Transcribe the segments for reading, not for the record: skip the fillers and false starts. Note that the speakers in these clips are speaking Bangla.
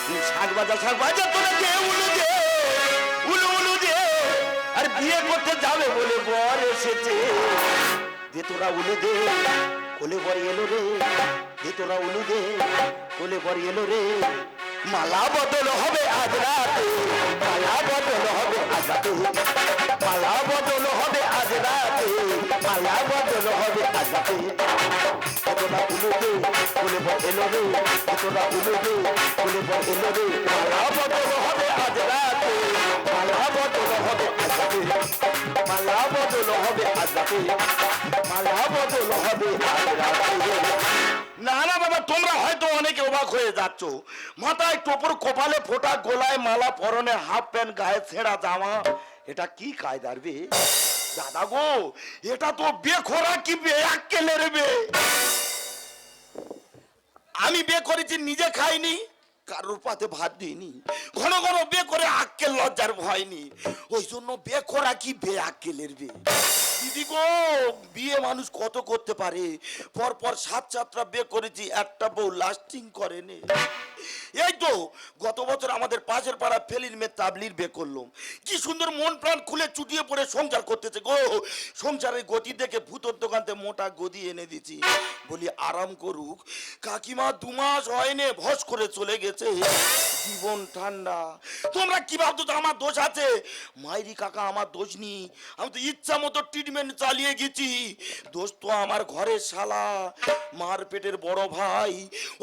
শাক বাজা তোরা দে উলু উলু দে। আর বিয়ে করতে যাবে বলে বর এসেছে, দে তোরা উলু দে, কোলে বর এলো রে, দে তোরা উলু দে, কোলে বর এলো রে। মালা বদল হবে আজ রাতে, মালা বদল হবে আজ রাতে, মালা বদল হবে আজ রাতে, মালা বদল হবে আজ রাতে। তোরা উলু দে, কোলে বর এলো রে, তোরা উলু দে, কোলে বর এলো রে। মালা বদল হবে আজ রাতে, মালা বদল হবে আজ রাতে, মালা বদল হবে আজ রাতে, মালা বদল হবে আজ রাতে। না না বাবা, তোমরা হয়তো অনেকে অবাক হয়ে যাচ্ছ। মাথায় টোপর, কপালে ফোঁটা, গলায় মালা, পরনে হাফ প্যান্ট, গায়ে ছেঁড়া জামা, এটা কি কায়দার বে দাদা গো? এটা তো বেখোরা কি বে আক্কেলের বে। আমি বে করেছি, নিজে খাইনি, কারোর পাতে ভাত দিইনি, ঘন ঘন বে করে আক্কেল লজ্জার ভয় নি, ওই জন্য বেখোরা কি বে আক্কেলের বে। দিদি গো, বিয়ে মানুষ কত করতে পারে, পর পর 7-8টা বে করেছি, একটা বউ লাস্টিং করেনি। এই তো গত বছর আমাদের পাশের পাড়া ফেলির মেয়ে তাবলির বে করলাম, কি সুন্দর মন প্রাণ খুলে চুটিয়ে পড়ে সংসার করতেছে গো। সংসারের গতি দেখে ভূতর দোকানতে মোটা গদি এনে দিচ্ছি, বলি আরাম করুক। কাকিমা 2 মাস হয়নি ভস করে চলে গেছে, জীবন ঠান্ডা। তোমরা কি ভাবতো তো আমার দোষ আছে? মাইরি কাকা, আমার দোষ নেই, আমি তো ইচ্ছা মতো ট্রিটমেন্ট চালিয়ে গেছি। দোষ তো আমার ঘরের শালা, মার পেটের বড় ভাই।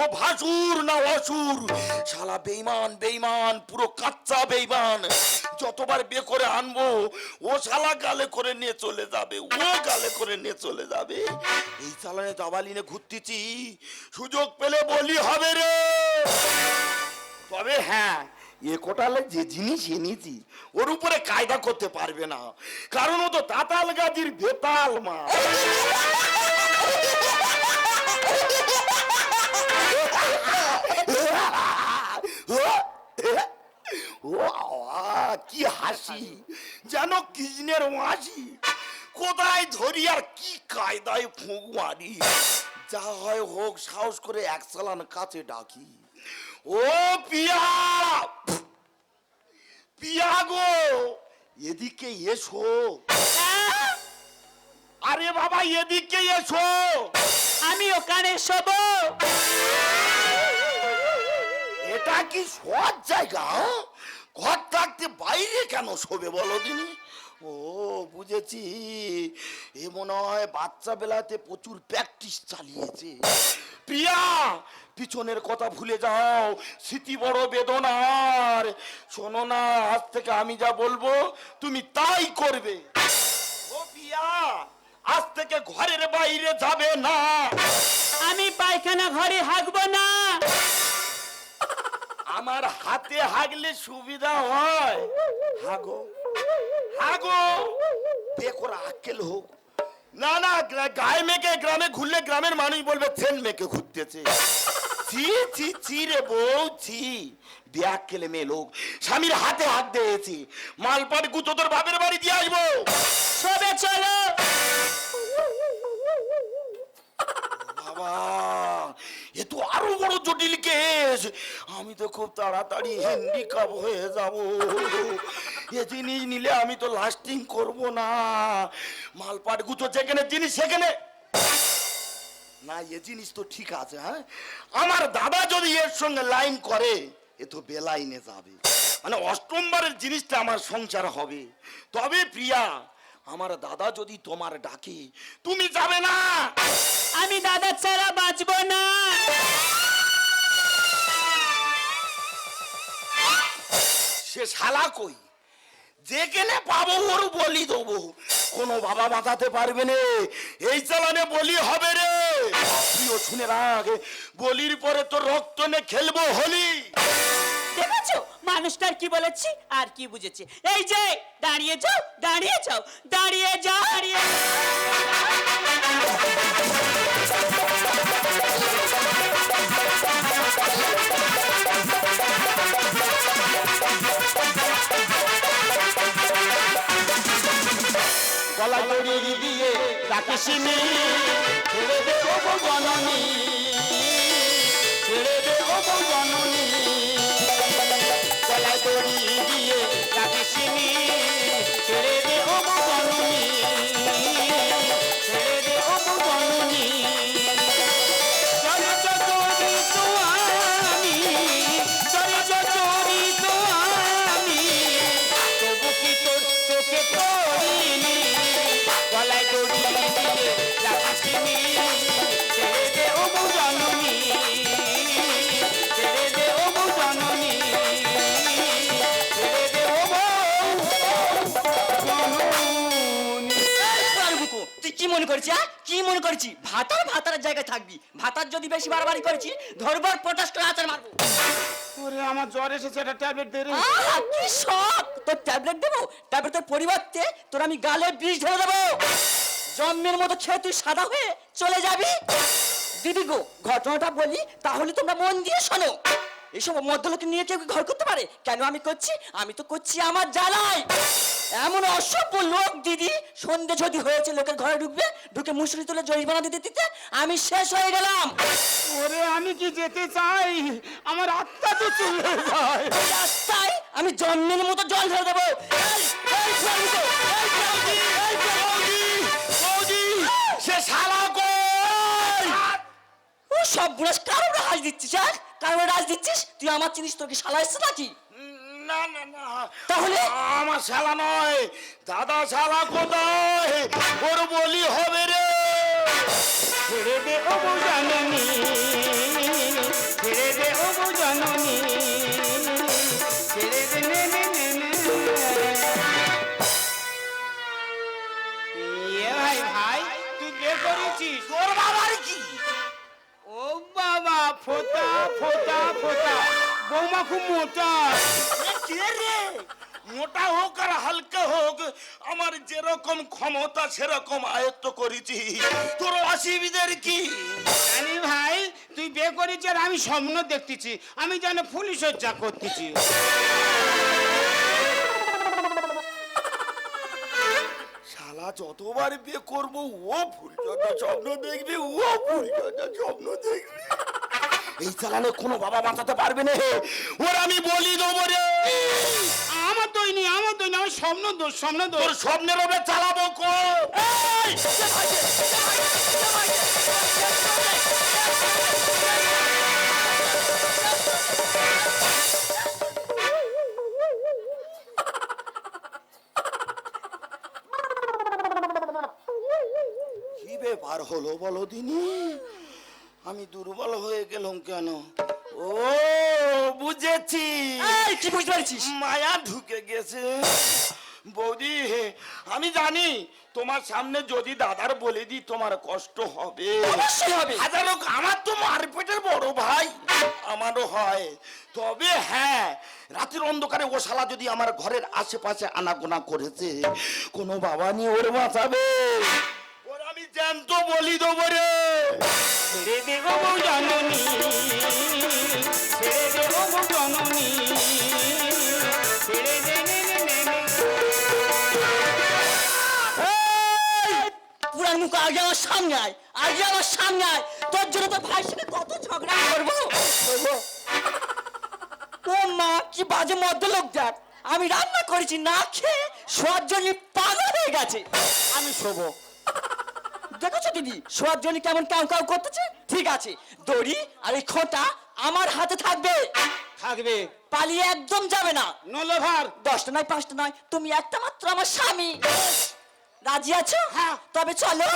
ও ভাসুর না অসুর, শালা বেঈমান বেঈমান, পুরো কাচ্চা বেঈমান। যতবার বে করে আনবো ও শালা গালে করে নিয়ে চলে যাবে, ও গালে করে নিয়ে চলে যাবে। এই চালানে দাবালিনে ঘুরতেছি, সুযোগ পেলে বলি হবে রে। তবে হ্যাঁ, এ কোটালে যে জিনিস এনেছি ওর উপরে কায়দা করতে পারবে না, কারণ ও তো তাতাল গাজির বেতাল মা। কি হাসি, যেন কৃষ্ণের হাসি। কোথায় ধরি আর কি কায়দায় ফুঁক মারি। যা হয় হোক, সাহস করে 1 চালান কাছে ডাকি। ও পিয়া, পিয়া গো, এদিকে এসো। আরে বাবা এদিকে এসো। আমি ওখানে শোব। এটা কি সৎ জায়গা? ঘর থাকতে বাইরে কেন শোবে বলো দিনি? ও বুঝেছি, এ মনে হয় বাচ্চা বেলাতে প্রচুর প্র্যাকটিস চালিয়েছে। প্রিয়া, পিছনের কথা ভুলে যাও, স্মৃতি বড় বেদনার। শোনো না, আজ থেকে আমি যা বলবো তুমি তাই করবে। ও প্রিয়া, আজ থেকে ঘরের বাইরে যাবে না। আমি পায়খানা ঘরে হাগবো না। আমার হাতে হাগলে সুবিধা হয়। হাগো হাগো, বেকরা আক্কেল হোক। না না, গায়ে মেকে গ্রামে ঘুরলে গ্রামের মানুষ বলবে ছেন মেকে ঘুরতেছে। ছি ছি ছি রে বউ, ছি। ব্যাগ কেলে মেয়ে লোক, স্বামীর হাতে হাত দিয়েছি। মালপাট গুতো তোর বাপের বাড়ি দিয়ে আসবো। সবে চলো। বাবা, এ তো আরো বড় জটিল কেস। আমি তো খুব তাড়াতাড়ি হ্যান্ডিক্যাপ হয়ে যাব। এ জিনিস নিলে আমি তো লাস্টিং করব না। মালপাট গুছো যেখানে জিনিস সেখানে না। এ জিনিস তো ঠিক আছে। হ্যাঁ, আমার দাদা যদি এর সঙ্গে লাইন করে এ তো বেলাইনে যাবে, মানে অষ্টমবারের জিনিসটা আমার সংসার হবে। তবে প্রিয়া, আমার দাদা যদি তোমার ডাকে তুমি যাবে না। আমি দাদা ছাড়া বাঁচবো না। সে শালা কই, যেখানে পাবো ওর বলি দেবো। কোনো বাবা বাঁচাতে পারবে না, এই চালানে বলি হবে রে। প্রিয় শুনে রাখ, বলির পরে তো রক্ত নে খেলবো হোলি। দেখেছো মানুষটার কি বলেছি আর কি বুঝেছে। এই যে দাঁড়িয়ে যাও, দাঁড়িয়ে যাও, দাঁড়িয়ে যাও, দাঁড়িয়ে গলা দড়ি দিয়ে ডাকিসিনি, ছেড়ে দে ও জননী, ছেড়ে দে ও জননী। করেছি? হ্যাঁ, কি মনে করেছি ভাতার ভাতার জায়গায় থাকবি? ভাতার যদি বেশি বাড়াবাড়ি করেছি ধরবার পটাশ করে আচার মারবো। ওরে আমার জ্বর এসেছে, একটা ট্যাবলেট দে রে। কি শখ তোর! ট্যাবলেট দেবো? ট্যাবলেটের পরিবর্তে তোর আমি গালে বিষ ঢেলে দেবো। জন্মের মতো খেয়ে তুই সাদা হয়ে চলে যাবি। দিদি গো, ঘটনাটা বলি তাহলে তোমরা মন দিয়ে শোনো। এইসব মধ্যলোকে নিয়ে কেউ কি ঘর করতে পারে? কেন আমি করছি? আমি তো করছি আমার জ্বালায়। এমন অসভ্য লোক দিদি, সন্ধে যদি হয়েছে লোকের ঘরে ঢুকবে, ঢুকে মুসুরি তুলে জরিমানা দিতে দিতে আমি শেষ হয়ে গেলাম। ওরে আমি কি যেতে চাই, আমার আত্মা তো চলে যায়। এই রাস্তায় আমি জন্মের মতো জল ঢেলে দেবো। সে শালা কই? ও সব বুড়াস কারোর হাজ দিচ্ছিস? হ্যাঁ, কারোর রাজ দিচ্ছিস? তুই আমার চিনিস? তোর কি শালা এসছে নাকি? না না না, তাহলে? আমার শালা নয়, দাদা শালা কোথায়? ওর বলি হবে রে। ছেড়ে দে ও বউ জননী, ছেড়ে দে ও বউ জননী, ছেড়ে দে নে নে নে নে। ভাই ভাই, তুই বিয়ে করেছিস? তোর বাবার কি? ও বাবা, ফোটা ফোটা ফোটা, বৌমা খুব মোটা। কে রে? মোটা হোক আর হালকা হোক, আমার যেরকম ক্ষমতা সেরকম আয়ত্ত করেছি। তোর অসুবিধার কি? জানি ভাই, তুই বিয়ে করেছিস আর আমি স্বপ্ন দেখতেছি, আমি যেন ফুলি সজ্জা করতেছি। শালা যতবার বিয়ে করবো ও ফুলটা স্বপ্ন দেখবি, ও ফুলটা স্বপ্ন দেখবি। এই চালানে কোনো বাবা বাঁচাতে পারবে না। ওর আমি বলি দেবো রে। আমার দই নেই, আমার দই নেই, আমার স্বপ্ন দোষ, স্বপ্ন তোর দোষ। স্বপ্নের ওপরে চালাবো কো। কি ব্যাপার হলো বলো দিনি? আমি দুর্বল হয়ে গেলাম কেন? ও বুঝেছি, এই, কি বুঝতে পারছিস? মায়া ঢুকে গেছে। বৌদি, আমি জানি তোমার সামনে যদি দাদার বলে দিই তোমার কষ্ট হবে। অবশ্যই হবে। হাজার হোক, আমার তো মারপেটের বড় ভাই, আমারও হয়। তবে হ্যাঁ, রাতের অন্ধকারে ও শালা যদি আমার ঘরের আশেপাশে আনাগোনা করেছে, কোনো বাবা নিয়ে ওর বাঁচাবে? ওর আমি জ্যান্ত বলি দেবো রে। ছেড়ে দে ও বউ জননী, ছেড়ে দে ও বউ জননী, ছেড়ে দে নে নে নে নে। পুরান মুখ আগে আমার সামনে আয়, আগে আমার সামনে আয়। তোর জন্য তো ভাইয়ের সাথে কত ঝগড়া করবো। ও মা, কি বাজে মদ্য লোক দেখ। আমি রান্না করেছি না খেয়ে, শোয়ার জন্য পাগল হয়ে গেছে। আমি শোবো। দেখেছো দিদি, শোয়ার জন্য কেমন কাউ কাউ করতেছে? ঠিক আছে, দড়ি আর এই খোঁটা আমার হাতে থাকবে। থাকবে, পালিয়ে একদম যাবে না। নলভার। 10টা নয় 5টা নয়, তুমি একটা মাত্র আমার স্বামী। রাজি আছো? হ্যাঁ। তবে চলো।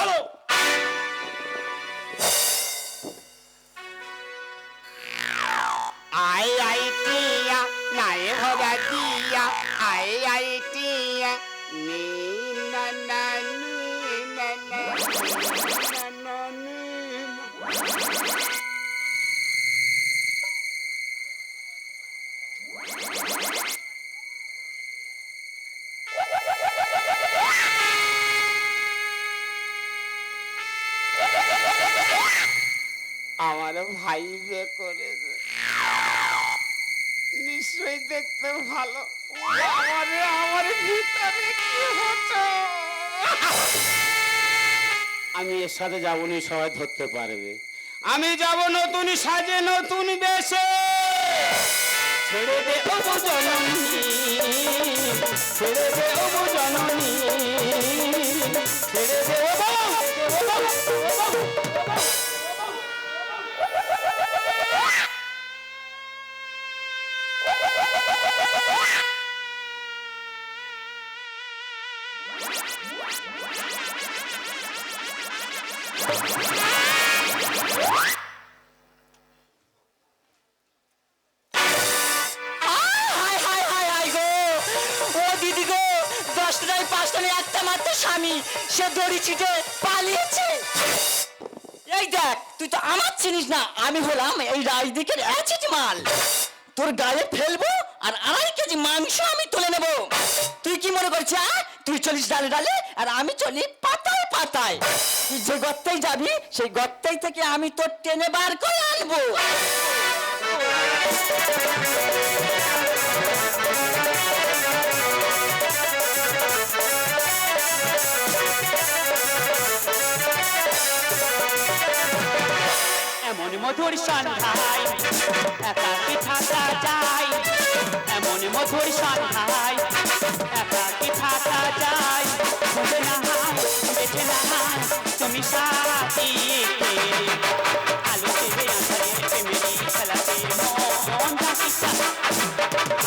আই আই টিয়া নাই ভরা দিয়া, আই আই টিয়া নি না না নি না না না না নি না। আমার ভাই বিয়ে করেছে, নিশ্চয়ই দেখতে ভালো। আমারে আমার ভিতরে কি হচ্ছে? আমি এর সাথে যাবো না, সবাই ধরতে পারবে। আমি যাব নতুন সাজে, নতুন বেশে। ছেড়ে দে ও বউ জননী, ছেড়ে দে ও বউ জননী, ছেড়ে দে ও বউ, ও বউ, ও বউ, ও বউ। হায় হায় হায় হায় গো, ও দিদি গো, 10টা নয় 5টা পেছনে একটা মাত্র স্বামী, সে দড়ি ছিটে পালিয়েছে। এই দেখ, তুই তো আমার চিনিস না, আমি হলাম এই রাজদিকের অ্যাচিড মাল। তোর গায়ে ফেলবো আর 2.5 কেজি মাংস আমি তুলে নেব। তুই কি মনে করছিস? তুই চলিস ডালে ডালে আর আমি চলি পাতায় পাতায়। তুই যে গর্তেই যাবি সেই গর্তেই থেকে আমি তোর টেনে বার করে আনবো। এমন মধুর সন্ধ্যায় একাকী থাকা যায়, এমন মধুর সন্ধ্যায় একাকী থাকা যায়। খুঁজে না বেছে না তুমি সাথী, আলো দেবে আঁধারে প্রেমেরই খেলাতে মন যাকে চায়,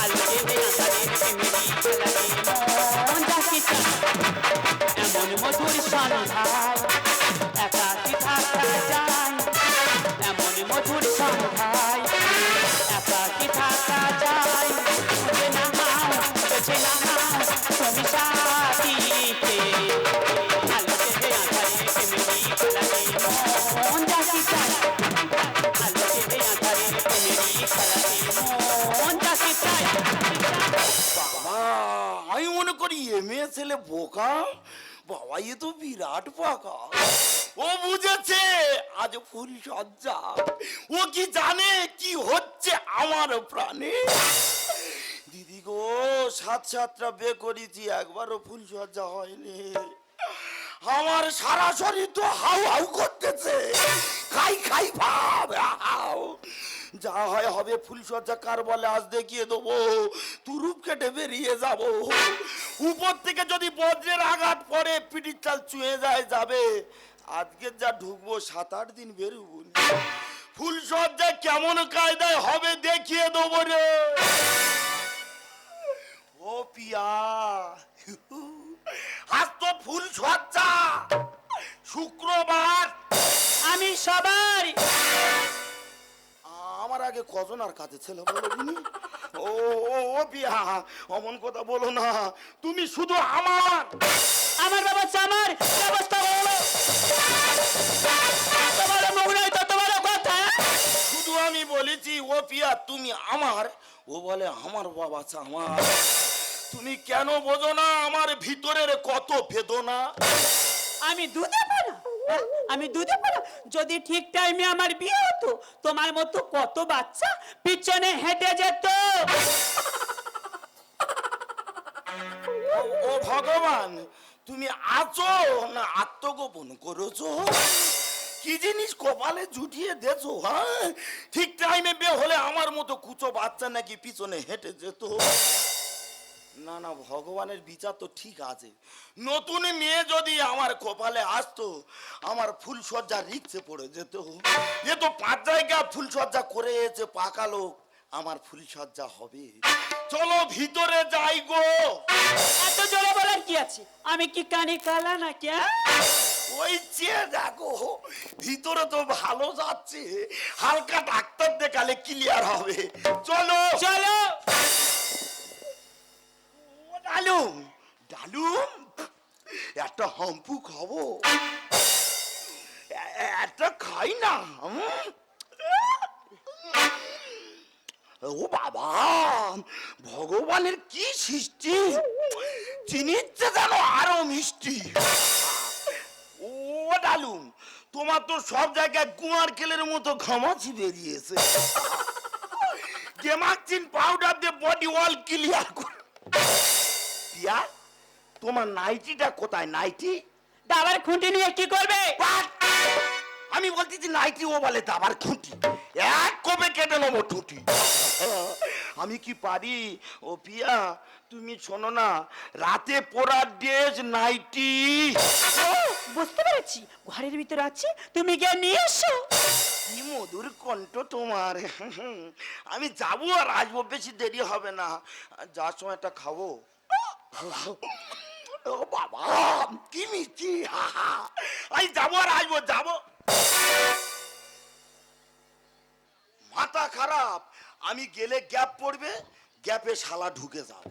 আলো দেবে আঁধারে প্রেমেরই খেলাতে মন যাকে চায়। এমন মধুর সন্ধ্যায় একাকী থাকা যায়, এমন মধুর সন্ধ্যায় একাকী থাকা যায়। খুঁজে না বেছে না তুমি সাথীকে, আলো দেবে আঁধারে প্রেমেরই খেলাতে মন যাকে চায়, আলো দেবে আঁধারে প্রেমেরই খেলাতে মন যাকে চায়। বাবা, আমি মনে করি মেয়ে ছেলে বোকা, বাবা এ তো বিরাট পাকা। ও বুঝেছে আজ ফুল সজ্জা, ও কি জানে কি হচ্ছে আমার প্রাণে। দিদি গো, 7-7টা বিয়ে করেছি, একবারও ফুল সজ্জা হয়নি। আমার সারা শরীর তো হাউ হাউ করতেছে, খাই খাই ভাব। যা হয় হবে, ফুলসজ্জা কার বলে আজ দেখিয়ে দেবো, তুরুপ কেটে বেরিয়ে যাব। উপর থেকে যদি বজ্রের আঘাত পড়ে পিটির চাল চুয়ে যায় যাবে। আজকে যা ঢুকবো 7-8 দিন বেরোবো। ফুলসজ্জা কেমন কায়দায় হবে দেখিয়ে দেবো রে। ও পিয়া, আজ তো ফুলসজ্জা, শুক্রবার। আমি সবার আমার আগে কজন আর কাছে ছেলে বলো দিনি? ও ও ও পিয়া, অমন কথা বলো না, তুমি শুধু আমার। আমার বাবা আমার ব্যবস্থা হলো, তোমার মুখ নাই তো তোমার কথা। শুধু আমি বলেছি ও পিয়া তুমি আমার, ও বলে আমার বাবা আমার। তুমি কেন বোঝো না আমার ভিতরের কত বেদনা? আমি দুধে পারা, আমি দুধে পারা। যদি ঠিক টাইমে আমার বিয়ে হতো, তোমার মতো কত বাচ্চা পিছনে হেঁটে যেত। ও ভগবান, তুমি আছো না আত্মগোপন করেছো? কি জিনিস কপালে জুটিয়ে দেছো? হ্যাঁ, ঠিক টাইমে বিয়ে হলে আমার মতো কুচো বাচ্চা নাকি পিছনে হেঁটে যেত? না না, ভগবানের বিচার তো ঠিক আছে। নতুন মেয়ে যদি আমার কপালে আসতো, আমার ফুলসজ্জা রিক্সে পড়ে যেত। এ তো 5 জায়গা ফুলসজ্জা করে এসে পাকা লোক, আমার ফুলসজ্জা হবে। চলো ভিতরে যাই গো। এত জোরে বলার কি আছে? আমি কি কানে কালা নাকি? ওই চেয়ে দেখো, ভিতরে তো ভালো যাচ্ছে, হালকা ডাক্তার দেখালে ক্লিয়ার হবে। চলো চলো। ডালুম ডালুম, একটা হাম্পু খাবো, একটা খাই না। ও বাবা, ভগবানের কি সৃষ্টি, চিনিচ্ছে যেন আরো মিষ্টি। ও ডালুম, তোমার তো সব জায়গায় গুয়ার কেলের মতো ঘামাচি বেরিয়েছে। গেমাক্সিন পাউডার দিয়ে বডি ওয়াল ক্লিয়ার করে। পিয়া, তোমার নাইটিটা কোথায়? নাইটি দাবার খুঁটি নিয়ে কি করবে? আমি বলতেছি নাইটি, ও বলে দাবার খুঁটি। এক কোপে কেটে নেবো ঠুটি। আমি কি পারি? ও পিয়া তুমি শোনো না, রাতে পরার ড্রেস নাইটি। ও, বুঝতে পেরেছি, ঘরের ভিতরে আছে, তুমি গিয়ে নিয়ে এসো। কি মধুর কণ্ঠ তোমার। আমি যাবো আর আসবো, বেশি দেরি হবে না। যাওয়ার সময় একটা খাবো। ও বাবা কি মিষ্টি। আমি যাবো আর আসবো, যাবো। মাথা খারাপ, আমি গেলে গ্যাপ পড়বে, গ্যাপে শালা ঢুকে যাবে।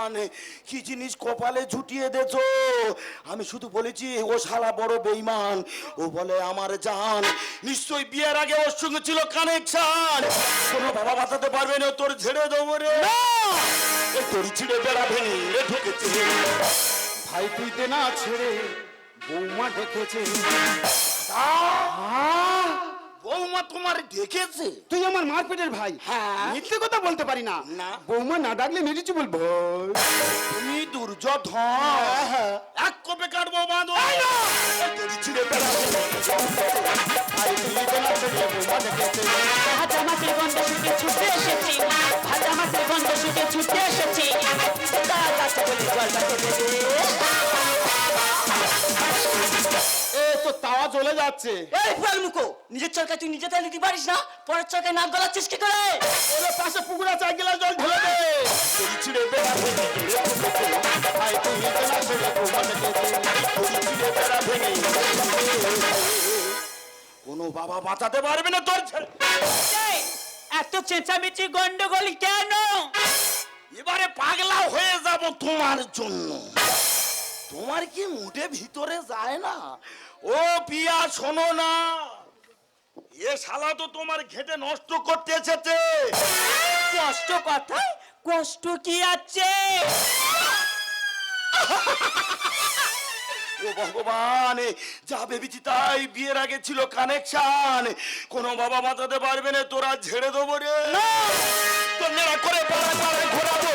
ভগবান কি জিনিস কপালে ঝুটিয়ে দেছো। আমি শুধু বলেছি ও শালা বড় বেঈমান, ও বলে আমার জান। নিশ্চয়ই বিয়ের আগে ওর সঙ্গে ছিল কানেকশন। কোনো বাবা বাঁচাতে পারবে না, তোর ছেড়ে দেবো রে। এই তোরই ছিঁড়ে বেড়া ভেঙে ঢুকেছে। ভাই তুই দে না ছেড়ে, বৌমা ডেকেছে। বৌমা তোমার দেখেছে? তুই আমার মারপেটের ভাই। হ্যাঁ। মিথ্যে কথা বলতে পারি না। না। বৌমা না ডাকলে মেরেছি বলবো। তুমি দুর্যোধন, এক কোপে কাটবো বাঁধো। তোরই ছিঁড়ে বেড়া ভেঙে ভাই তুই দে না ছেড়ে, বৌমা দেখেছে। ভাজা মাছের গন্ধ শুকে ছুটে এসেছি, ভাজা মাছের গন্ধ শুকে ছুটে এসেছি। তার কাছে বলি জল বাঁধে দেবে। এ তো তাওয়া চলে যাচ্ছে। এই পুরাল মুখো, নিজের চরকায় তুই নিজে তেল দিতে পারিস না, পরের চরকায় নাক গলাচ্ছিস কি করে? ওরে পাশে পুকুর আছে, এক গ্লাস জল ঢেলে দে। তোরই ছিঁড়ে বেড়া ভেঙে ভাই তুই দে না ছেড়ে, বৌমা দেখেছে। তোরই ছিঁড়ে বেড়া ভেঙে কোনো বাবা বাঁচাতে পারবে না তোর ছেলে। এই, এত চেঁচামেচি গন্ডগোল কেন? এবারে পাগলা হয়ে যাব তোমার জন্য। তোমার কি মুটে ভিতরে যায় না? ও পিয়া শোনো না, এ শালা তো তোমার ঘেটে নষ্ট করতে এসেছে। কষ্ট কথায় কষ্ট কি আছে? ও ভগবান, যা ভেবেছি তাই। বিয়ের আগে ছিল কানেকশন, কোনো বাবা বাঁচাতে পারবে না, তোরা ঝেড়ে দেবো রে। তোর নেড়া করে পাড়া পাড়ায় ঘোরাবো,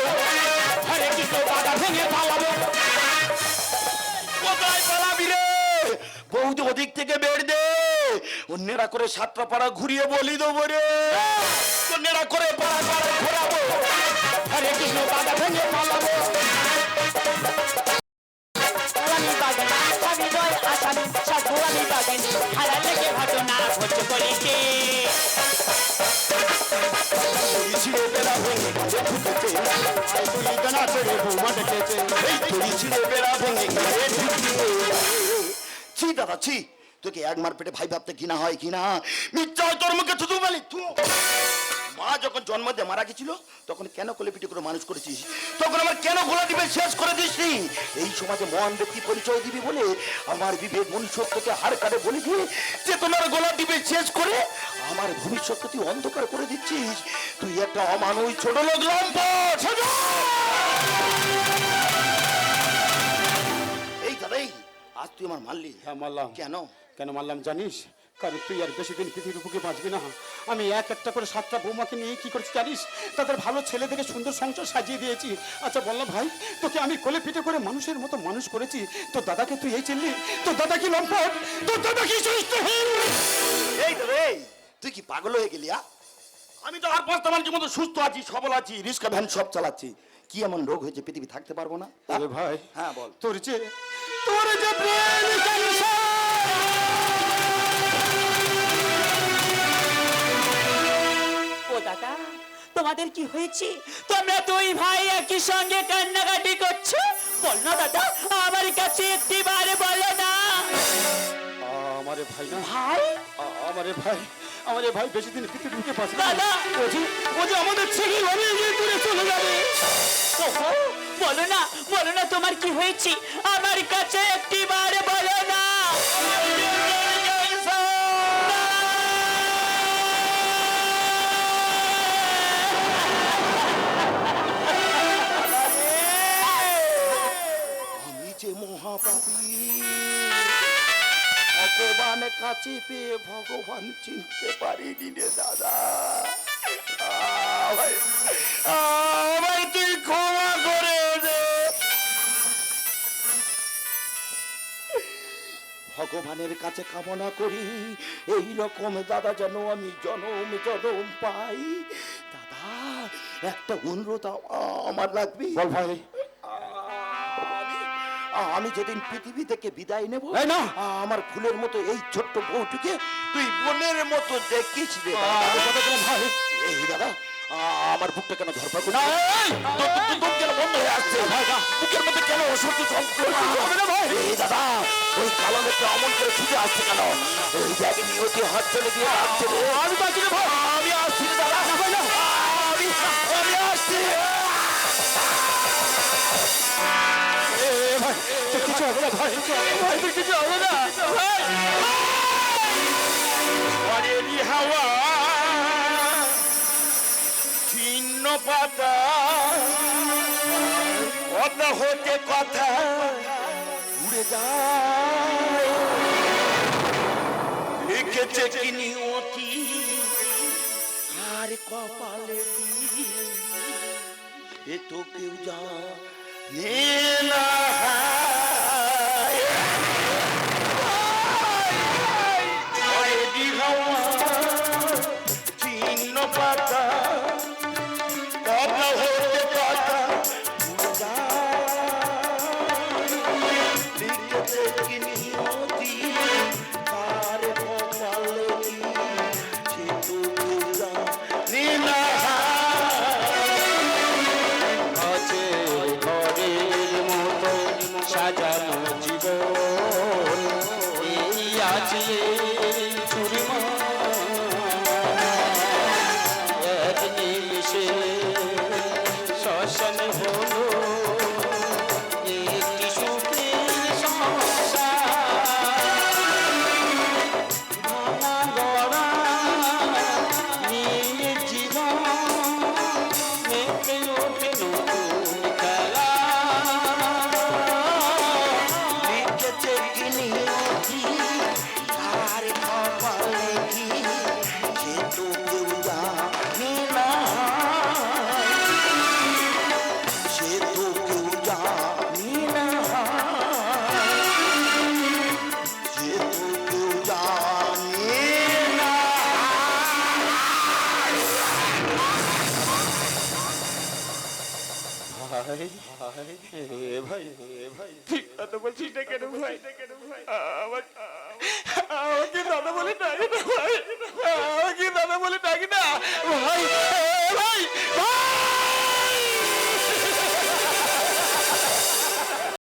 আরে কি তো বাধা ভেঙে পালাবো। কোথায় পালাবি রে? বৌদি ওদিক থেকে বের দে, ওর নেড়া করে সাতটা পাড়া ঘুরিয়ে বলি দেবো রে। তোর নেড়া করে পাড়া পাড়ায় ঘোরাবো, আরে কি তো বাধা ভেঙে পালাবো। আমি বাগান আসামি নয় আসামি, সাধু আমি বাগান হারা থেকে ঘটনা ঘটে করেছে। তোরই ছিঁড়ে বেড়া ভেঙে ঘরে ঢুকেছে। ভাই তুই দে না ছেড়ে, বৌমা ডেকেছে। এই তোরই ছিঁড়ে বেড়া ভেঙে ঘরে ঢুকিয়ে। ছি দাদা ছি, তোকে এক মার পেটে ভাই ভাবতে ঘৃণা হয় কিনা? মিথ্যা হয় তোর মুখে থুতু মালি তু। মা যখন জন্ম দিয়ে মারা গেছিল তখন কেন কোলে পিঠে করে মানুষ করেছিস? তখন আমার কেন গোলা দিবে শেষ করে দিসনি? এই সমাজে মহান ব্যক্তি পরিচয় দিবি বলে আমার বিবেক মনুষ্যত্বকে হাড় কাটে বলে দিয়ে যে তোমার গোলা দিবে শেষ করে আমার ভবিষ্যৎ তুই অন্ধকার করে দিচ্ছিস। তুই একটা অমানুষ ছোট লোক লম্পট। এই দাদা, এই আজ তুই আমার মারলি। হ্যাঁ মারলাম। কেন? কেন মারলাম জানিস? কারণ তুই আর বেশি দিন পৃথিবীর বুকে বাঁচবি না। আমি এক একটা করে 7টা বৌমাকে নিয়ে কি করছি জানিস? তাদের ভালো ছেলে দেখে সুন্দর সংসার সাজিয়ে দিয়েছি। আচ্ছা বললাম ভাই, তোকে আমি কোলে পিঠে করে মানুষের মতো মানুষ করেছি, তোর দাদাকে তুই এই চিনলি? তোর দাদা কি লম্পট? তোর দাদা কি চরিত্রহীন? এই তো রে, তুই কি পাগল হয়ে গেলি? আমি তো আর 5টা মানুষের মতো সুস্থ আছি, সবল আছি, রিক্সা ভ্যান সব চালাচ্ছি। কি এমন রোগ হয়েছে পৃথিবী থাকতে পারবো না? আরে ভাই, হ্যাঁ বল। তোর যে ব্রেন ক্যান্সার। ও দাদা, তোমাদের কি হয়েছে? তোমরা দুই ভাই একই সঙ্গে কান্নাকাটি করছো? বল না দাদা, আমার কাছে একটিবার বলো না। আমারে ভাই না, ভাই আমারে ভাই বেশি দিন পৃথিবীর বুকে বাঁচবে না। দাদা, ও যে আমাদের ছেলে অনেক দূরে চলে যাবে। ওহো, বলো না তোমার কি হয়েছে? আমার কাছে একটিবার বলো না। আমি যে মহাপাপী, ভগবান কাছে পেয়ে ভগবান চিনতে পারিনি রে দাদা। ভাই তুই ক্ষমা করে দে। ভগবানের কাছে কামনা করি এই রকম দাদা যেন আমি জনম জনম পাই। দাদা একটা অনুরোধ আমার লাগবে। বল ভাই। আমি যেদিন পৃথিবী থেকে বিদায় নেব, এই না। আমার ফুলের মতো এই ছোট্ট বউটিকে তুই বোনের মতো দেখিস রে ভাই এই দাদা। আমার বুকটা কেন ধরপড় করছে? বুক কেন বন্ধ হয়ে আসছে? বুকের মধ্যে কেন অসহ্য যন্ত্রণা? এই দাদা, ওই কালো মেঘটা অমন করে ছুটে আসছে কেন? এই ব্যাগে নিয়তি হাত চলে দিয়ে আসছে রে। আমি বাঁচি রে ভাই, আমি আসছি রে দাদা। আমি আসছি। কিছু হবে না ভাই, ভাই তোর কিছু হবে না ভাই। ঘরেরই হাওয়া ছিন্ন পাতা, কথা হতে কথা উড়ে যায়। লিখেছে কি নিয়তি আর কপালে কি, এ তো কেউ জানে না। ঘরেরই হাওয়া ছিন্ন পাতা, কথা হতে কথা উড়ে যায়। লিখেছে কি নিয়তি তার কপালে কি, সে তো কেউ জানে না। আছে ঘরের মতো সাজানো জীবন, এই আছে চুরিমা এক নিমিষে শ্মশান হলো একটি সুখের সংসার। ভাঙা গড়া নীল জীবন মেতে ওঠে নতুন খেলা। লিখেছে কি নিয়তি তার কপালে কি, সে তো কেউ জানে না। সে তো কেউ জানে না। সে তো কেউ জানে না। ভাই ঠিক কথা বলছিস না কেন ভাই? আমাকে দাদা